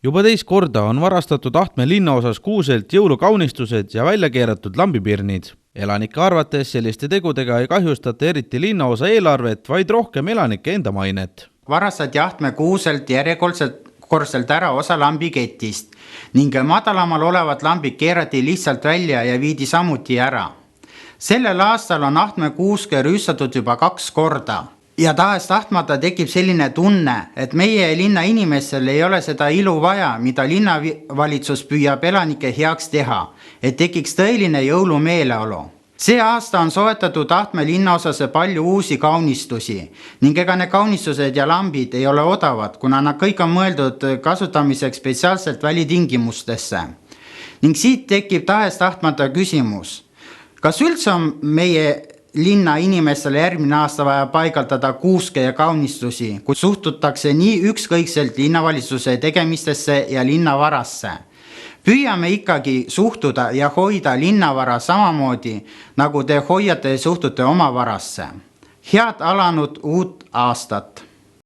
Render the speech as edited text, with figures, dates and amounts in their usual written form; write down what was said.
Juba teist korda on varastatud Ahtme linnaosas Kuuselt jõulukaunistused ja välja keeratud lambipirnid. Elanike arvates selliste tegudega ei kahjustata eriti linnaosa eelarvet, vaid rohkem elanike enda mainet. Varastati Ahtme Kuuselt järjekordselt ära osa lambikettist ning madalamal olevad lambid keerati lihtsalt välja ja viidi samuti ära. Sellel aastal on Ahtme Kuuske rüüstatud juba 2 korda. Ja tahes-tahtmata tekib selline tunne, et meie linna inimestel ei ole seda ilu vaja, mida linnavalitsus püüab elanike heaks teha, et tekiks tõeline jõulumeeleolu. See aasta on soetatud Ahtme linnaosas palju uusi kaunistusi ning ega need kaunistused ja lambid ei ole odavad, kuna nad kõik on mõeldud kasutamiseks spetsiaalselt välitingimustesse. Ning siit tekib tahes-tahtmata küsimus, kas üldse on meie linna inimestele järgmine aasta vaja paigaldada kuuske ja kaunistusi, kui suhtutakse nii ükskõikselt linnavalitsuse tegemistesse ja linnavarasse. Püüame ikkagi suhtuda ja hoida linnavara samamoodi, nagu te hoiate ja suhtute oma varasse. Head alanud uut aastat!